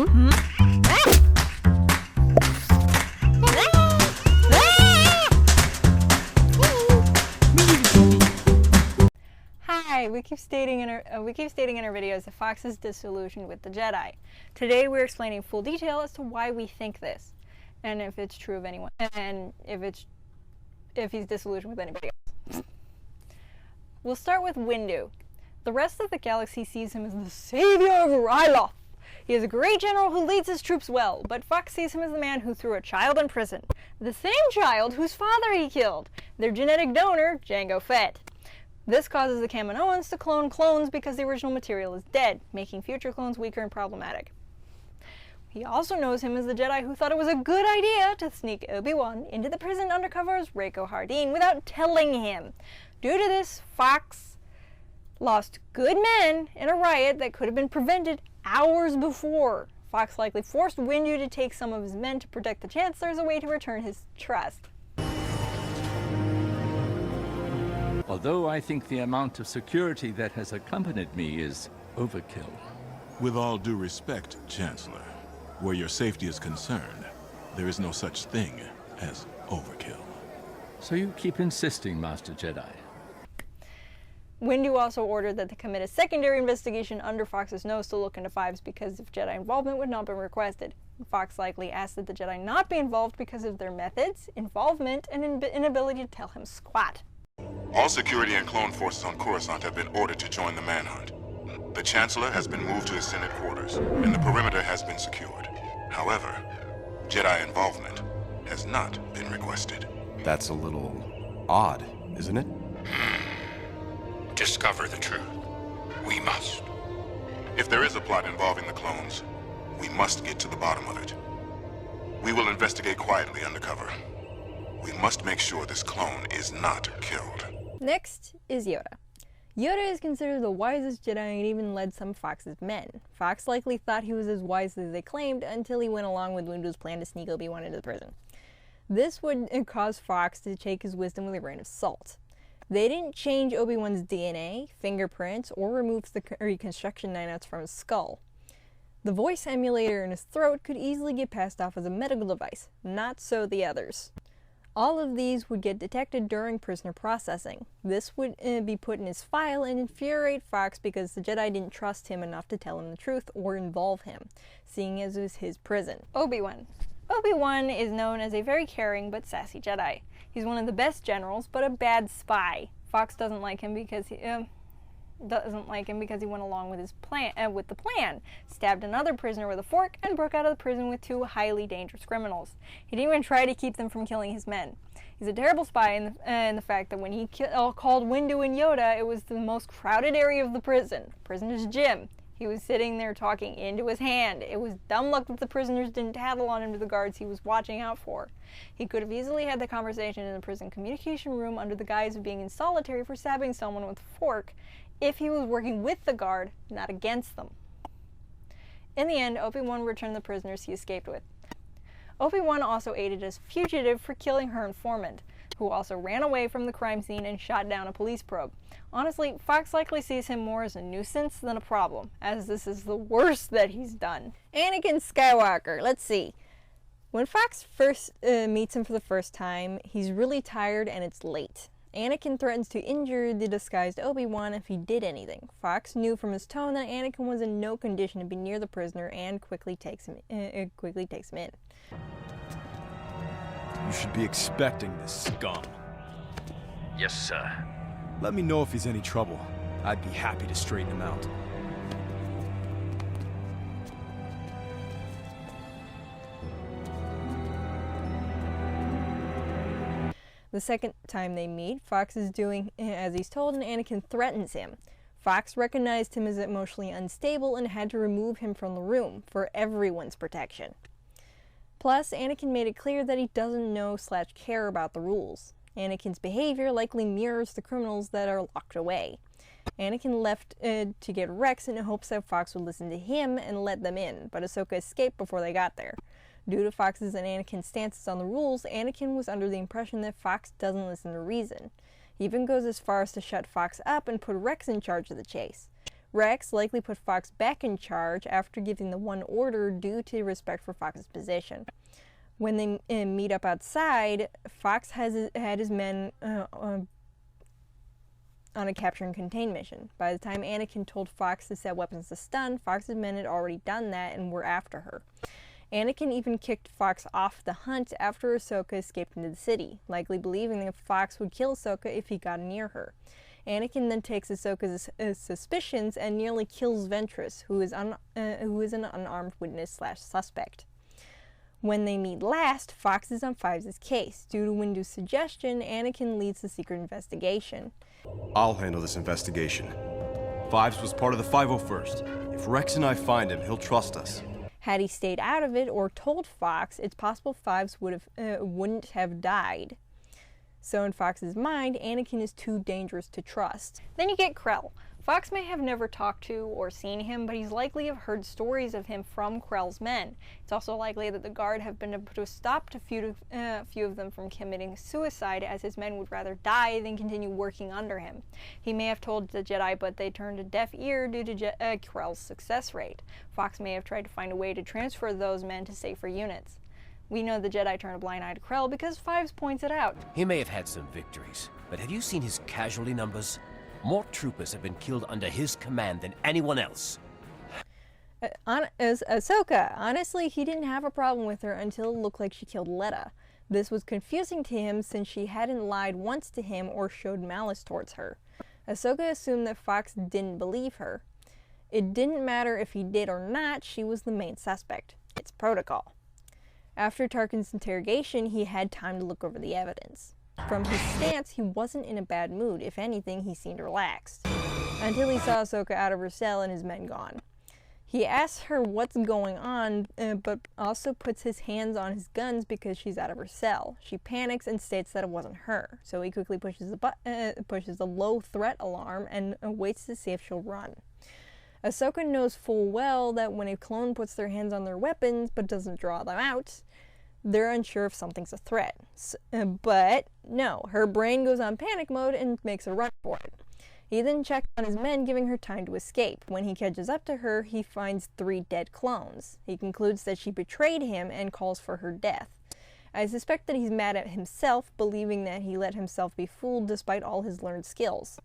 Hi, we keep stating in our videos that Fox is disillusioned with the Jedi. Today we're explaining in full detail as to why we think this, and if it's true of anyone, and if he's disillusioned with anybody else. We'll start with Windu. The rest of the galaxy sees him as the savior of Ryloth. He is a great general who leads his troops well, but Fox sees him as the man who threw a child in prison. The same child whose father he killed, their genetic donor, Jango Fett. This causes the Kaminoans to clone clones because the original material is dead, making future clones weaker and problematic. He also knows him as the Jedi who thought it was a good idea to sneak Obi-Wan into the prison undercover as Rako Hardeen without telling him. Due to this, Fox lost good men in a riot that could have been prevented hours before. Fox likely forced Windu to take some of his men to protect the Chancellor as a way to return his trust. Although I think the amount of security that has accompanied me is overkill. With all due respect, Chancellor, where your safety is concerned, there is no such thing as overkill. So you keep insisting, Master Jedi. Windu also ordered that they commit a secondary investigation under Fox's nose to look into Fives because of Jedi involvement would not be requested. Fox likely asked that the Jedi not be involved because of their methods, involvement, and inability to tell him squat. All security and clone forces on Coruscant have been ordered to join the manhunt. The Chancellor has been moved to his Senate quarters, and the perimeter has been secured. However, Jedi involvement has not been requested. That's a little odd, isn't it? Discover the truth. We must. If there is a plot involving the clones, we must get to the bottom of it. We will investigate quietly undercover. We must make sure this clone is not killed. Next is Yoda. Yoda is considered the wisest Jedi and even led some of Fox's men. Fox likely thought he was as wise as they claimed until he went along with Windu's plan to sneak Obi-Wan into the prison. This would cause Fox to take his wisdom with a grain of salt. They didn't change Obi-Wan's DNA, fingerprints, or remove the reconstruction 9-outs from his skull. The voice emulator in his throat could easily get passed off as a medical device, not so the others. All of these would get detected during prisoner processing. This would be put in his file and infuriate Fox because the Jedi didn't trust him enough to tell him the truth or involve him, seeing as it was his prison. Obi-Wan. Obi-Wan is known as a very caring but sassy Jedi. He's one of the best generals, but a bad spy. Fox doesn't like him because he went along with his plan, with the plan, stabbed another prisoner with a fork, and broke out of the prison with 2 highly dangerous criminals. He didn't even try to keep them from killing his men. He's a terrible spy in the fact that when he called Windu and Yoda, it was the most crowded area of the prison, prisoner's gym. He was sitting there talking into his hand. It was dumb luck that the prisoners didn't tattle on him to the guards he was watching out for. He could have easily had the conversation in the prison communication room under the guise of being in solitary for stabbing someone with a fork, if he was working with the guard, not against them. In the end, Obi-Wan returned the prisoners he escaped with. Obi-Wan also aided as fugitive for killing her informant, who also ran away from the crime scene and shot down a police probe. Honestly, Fox likely sees him more as a nuisance than a problem, as this is the worst that he's done. Anakin Skywalker, let's see. When Fox first meets him for the first time, he's really tired and it's late. Anakin threatens to injure the disguised Obi-Wan if he did anything. Fox knew from his tone that Anakin was in no condition to be near the prisoner and quickly takes him in. You should be expecting this scum. Yes, sir. Let me know if he's any trouble. I'd be happy to straighten him out. The second time they meet, Fox is doing as he's told and Anakin threatens him. Fox recognized him as emotionally unstable and had to remove him from the room for everyone's protection. Plus, Anakin made it clear that he doesn't know/care about the rules. Anakin's behavior likely mirrors the criminals that are locked away. Anakin left to get Rex in hopes that Fox would listen to him and let them in, but Ahsoka escaped before they got there. Due to Fox's and Anakin's stances on the rules, Anakin was under the impression that Fox doesn't listen to reason. He even goes as far as to shut Fox up and put Rex in charge of the chase. Rex likely put Fox back in charge after giving the one order due to respect for Fox's position. When they meet up outside, Fox had his men on a capture and contain mission. By the time Anakin told Fox to set weapons to stun, Fox's men had already done that and were after her. Anakin even kicked Fox off the hunt after Ahsoka escaped into the city, likely believing that Fox would kill Ahsoka if he got near her. Anakin then takes Ahsoka's suspicions and nearly kills Ventress, who is an unarmed witness/suspect. When they meet last, Fox is on Fives' case. Due to Windu's suggestion, Anakin leads the secret investigation. I'll handle this investigation. Fives was part of the 501st. If Rex and I find him, he'll trust us. Had he stayed out of it or told Fox, it's possible Fives wouldn't have died. So in Fox's mind, Anakin is too dangerous to trust. Then you get Krell. Fox may have never talked to or seen him, but he's likely to have heard stories of him from Krell's men. It's also likely that the Guard have been able to stop a few of them from committing suicide, as his men would rather die than continue working under him. He may have told the Jedi, but they turned a deaf ear due to Krell's success rate. Fox may have tried to find a way to transfer those men to safer units. We know the Jedi turned a blind eye to Krell because Fives points it out. He may have had some victories, but have you seen his casualty numbers? More troopers have been killed under his command than anyone else. As Ahsoka, honestly, he didn't have a problem with her until it looked like she killed Letta. This was confusing to him since she hadn't lied once to him or showed malice towards her. Ahsoka assumed that Fox didn't believe her. It didn't matter if he did or not, she was the main suspect. It's protocol. After Tarkin's interrogation, he had time to look over the evidence. From his stance, he wasn't in a bad mood. If anything, he seemed relaxed. Until he saw Ahsoka out of her cell and his men gone. He asks her what's going on, but also puts his hands on his guns because she's out of her cell. She panics and states that it wasn't her, so he quickly pushes the low threat alarm and waits to see if she'll run. Ahsoka knows full well that when a clone puts their hands on their weapons but doesn't draw them out, they're unsure if something's a threat. But no, her brain goes on panic mode and makes a run for it. He then checks on his men, giving her time to escape. When he catches up to her, he finds 3 dead clones. He concludes that she betrayed him and calls for her death. I suspect that he's mad at himself, believing that he let himself be fooled despite all his learned skills.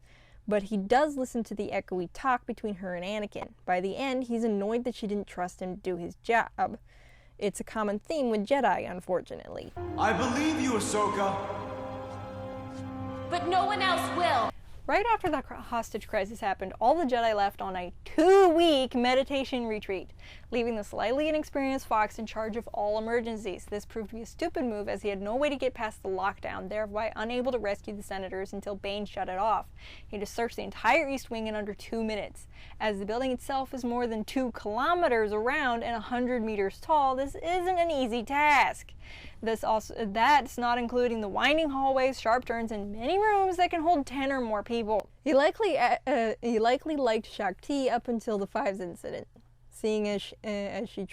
But he does listen to the echoey talk between her and Anakin. By the end, he's annoyed that she didn't trust him to do his job. It's a common theme with Jedi, unfortunately. I believe you, Ahsoka. But no one else will. Right after the hostage crisis happened, all the Jedi left on a 2-week meditation retreat, leaving the slightly inexperienced Fox in charge of all emergencies. This proved to be a stupid move, as he had no way to get past the lockdown, thereby unable to rescue the senators until Bane shut it off. He had to search the entire East Wing in under 2 minutes. As the building itself is more than 2 kilometers around and 100 meters tall, this isn't an easy task. That's not including the winding hallways, sharp turns, and many rooms that can hold 10 or more people. He likely liked Shakti up until the Fives incident, seeing her as she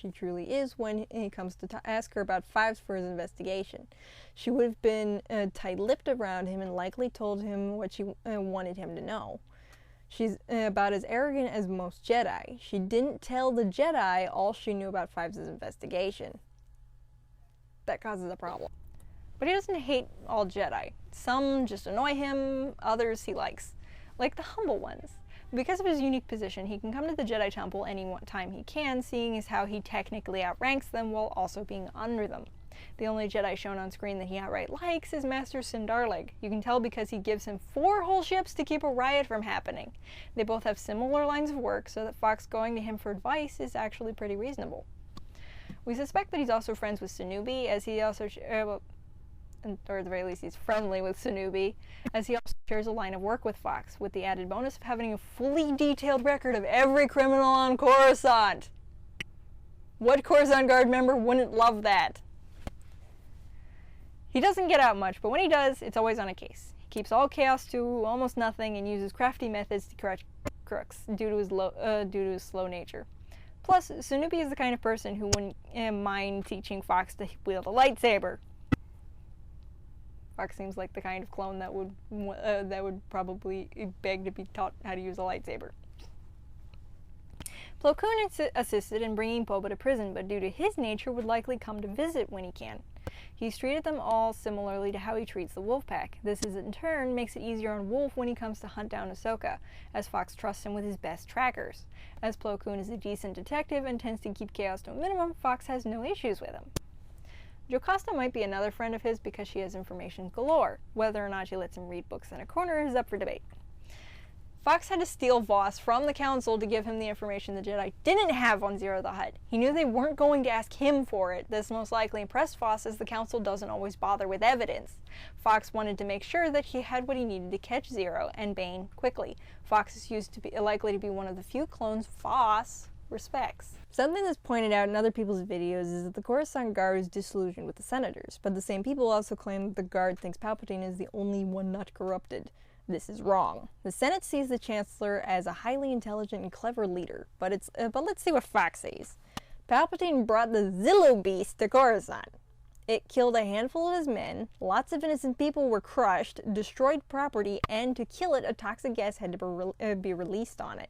truly is when he comes to ask her about Fives for his investigation. She would have been tight-lipped around him and likely told him what she wanted him to know. She's about as arrogant as most Jedi. She didn't tell the Jedi all she knew about Fives' investigation. That causes a problem. But he doesn't hate all Jedi. Some just annoy him, others he likes. Like the humble ones. Because of his unique position, he can come to the Jedi Temple any time he can, seeing as how he technically outranks them while also being under them. The only Jedi shown on screen that he outright likes is Master Sindarlig. You can tell because he gives him 4 whole ships to keep a riot from happening. They both have similar lines of work, so that Fox going to him for advice is actually pretty reasonable. We suspect that he's also friends with Sanubi, as he also, or at the very least he's friendly with Sanubi, as he also shares a line of work with Fox, with the added bonus of having a fully detailed record of every criminal on Coruscant. What Coruscant Guard member wouldn't love that? He doesn't get out much, but when he does, it's always on a case. He keeps all chaos to almost nothing and uses crafty methods to catch crooks due to his slow nature. Plus, Sanubi is the kind of person who wouldn't mind teaching Fox to wield a lightsaber. Fox seems like the kind of clone that would probably beg to be taught how to use a lightsaber. Plo Koon assisted in bringing Boba to prison, but due to his nature would likely come to visit when he can. He's treated them all similarly to how he treats the wolf pack. This is in turn makes it easier on Wolf when he comes to hunt down Ahsoka, as Fox trusts him with his best trackers. As Plo Koon is a decent detective and tends to keep chaos to a minimum, Fox has no issues with him. Jocasta might be another friend of his because she has information galore. Whether or not she lets him read books in a corner is up for debate. Fox had to steal Voss from the Council to give him the information the Jedi didn't have on Zero the Hutt. He knew they weren't going to ask him for it. This most likely impressed Voss, as the Council doesn't always bother with evidence. Fox wanted to make sure that he had what he needed to catch Zero and Bane quickly. Fox is likely to be one of the few clones Voss respects. Something that's pointed out in other people's videos is that the Coruscant Guard is disillusioned with the Senators, but the same people also claim that the Guard thinks Palpatine is the only one not corrupted. This is wrong. The Senate sees the Chancellor as a highly intelligent and clever leader, but let's see what Fox says. Palpatine brought the Zillo Beast to Coruscant. It killed a handful of his men, lots of innocent people were crushed, destroyed property, and to kill it, a toxic gas had to be released on it.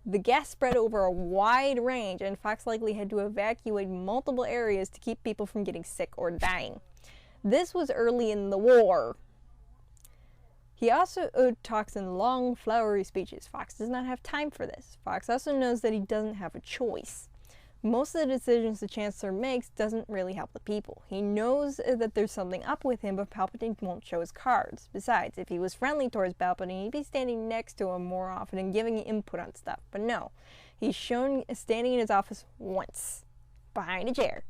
The gas spread over a wide range, and Fox likely had to evacuate multiple areas to keep people from getting sick or dying. This was early in the war. He also talks in long, flowery speeches. Fox does not have time for this. Fox also knows that he doesn't have a choice. Most of the decisions the Chancellor makes doesn't really help the people. He knows that there's something up with him, but Palpatine won't show his cards. Besides, if he was friendly towards Palpatine, he'd be standing next to him more often and giving input on stuff. But no, he's shown standing in his office once, behind a chair,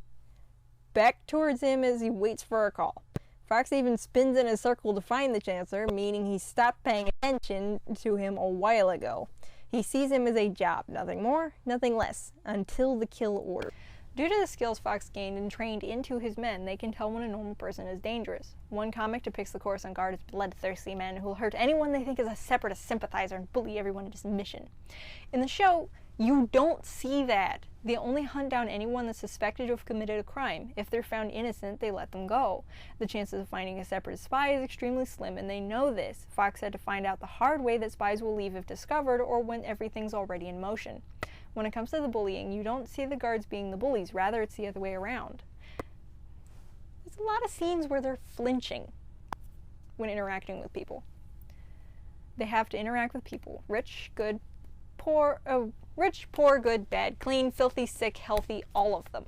back towards him as he waits for a call. Fox even spins in a circle to find the Chancellor, meaning he stopped paying attention to him a while ago. He sees him as a job, nothing more, nothing less, until the kill order. Due to the skills Fox gained and trained into his men, they can tell when a normal person is dangerous. One comic depicts the Coruscant Guard as bloodthirsty men who will hurt anyone they think is a separatist sympathizer and bully everyone into submission. In the show, you don't see that. They only hunt down anyone that's suspected to have committed a crime. If they're found innocent, they let them go. The chances of finding a separatist spy is extremely slim, and they know this. Fox had to find out the hard way that spies will leave if discovered or when everything's already in motion. When it comes to the bullying, you don't see the guards being the bullies, rather it's the other way around. There's a lot of scenes where they're flinching when interacting with people. They have to interact with people. Rich, good, poor, good, bad, clean, filthy, sick, healthy, all of them.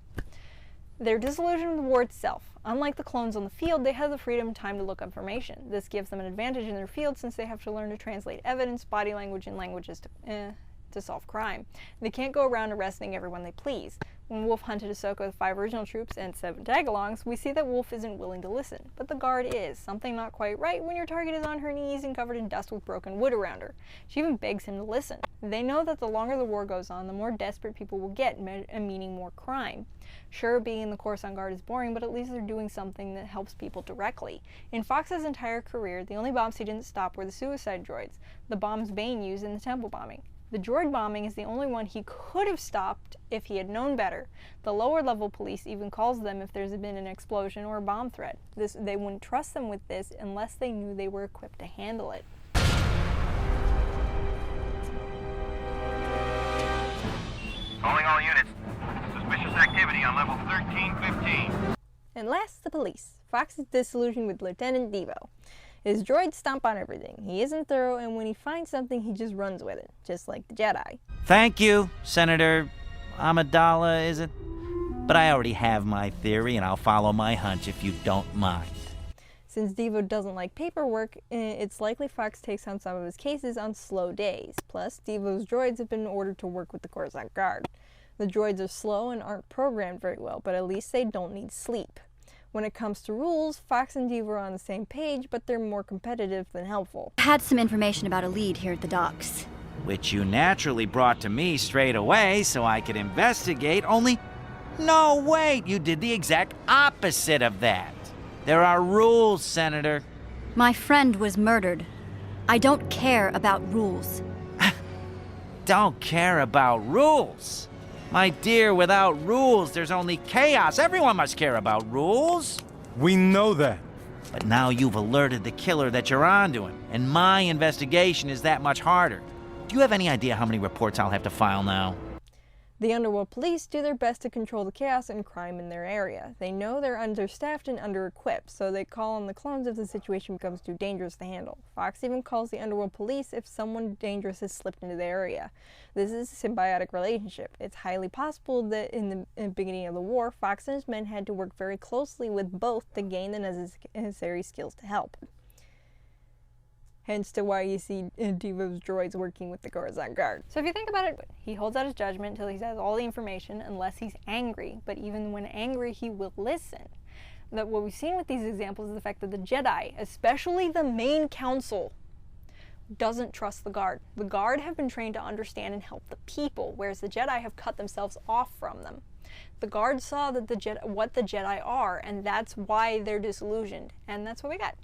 They're disillusioned with the war itself. Unlike the clones on the field, they have the freedom and time to look up information. This gives them an advantage in their field since they have to learn to translate evidence, body language, and languages to solve crime. They can't go around arresting everyone they please. When Wolf hunted Ahsoka with 5 original troops and 7 tag-alongs, we see that Wolf isn't willing to listen, but the guard is. Something not quite right when your target is on her knees and covered in dust with broken wood around her. She even begs him to listen. They know that the longer the war goes on, the more desperate people will get, meaning more crime. Sure, being in the Coruscant Guard is boring, but at least they're doing something that helps people directly. In Fox's entire career, the only bombs he didn't stop were the suicide droids, the bombs Bane used in the temple bombing. The droid bombing is the only one he could have stopped if he had known better. The lower level police even calls them if there's been an explosion or a bomb threat. They wouldn't trust them with this unless they knew they were equipped to handle it. Calling all units. Suspicious activity on level 1315. And last, the police. Fox is disillusioned with Lieutenant Devo. His droids stomp on everything. He isn't thorough, and when he finds something, he just runs with it, just like the Jedi. Thank you, Senator Amidala, is it? But I already have my theory, and I'll follow my hunch if you don't mind. Since Devo doesn't like paperwork, it's likely Fox takes on some of his cases on slow days. Plus, Devo's droids have been ordered to work with the Coruscant Guard. The droids are slow and aren't programmed very well, but at least they don't need sleep. When it comes to rules, Fox and Devo are on the same page, but they're more competitive than helpful. I had some information about a lead here at the docks. Which you naturally brought to me straight away so I could investigate, only... No, wait, you did the exact opposite of that. There are rules, Senator. My friend was murdered. I don't care about rules. Don't care about rules? My dear, without rules, there's only chaos. Everyone must care about rules. We know that. But now you've alerted the killer that you're onto him, and my investigation is that much harder. Do you have any idea how many reports I'll have to file now? The underworld police do their best to control the chaos and crime in their area. They know they're understaffed and under-equipped, so they call on the clones if the situation becomes too dangerous to handle. Fox even calls the underworld police if someone dangerous has slipped into the area. This is a symbiotic relationship. It's highly possible that in the beginning of the war, Fox and his men had to work very closely with both to gain the necessary skills to help. Hence to why you see Devo's droids working with the Coruscant Guard. So if you think about it, he holds out his judgment until he has all the information, unless he's angry. But even when angry, he will listen. What we've seen with these examples is the fact that the Jedi, especially the main council, doesn't trust the Guard. The Guard have been trained to understand and help the people, whereas the Jedi have cut themselves off from them. The Guard saw that what the Jedi are, and that's why they're disillusioned. And that's what we got.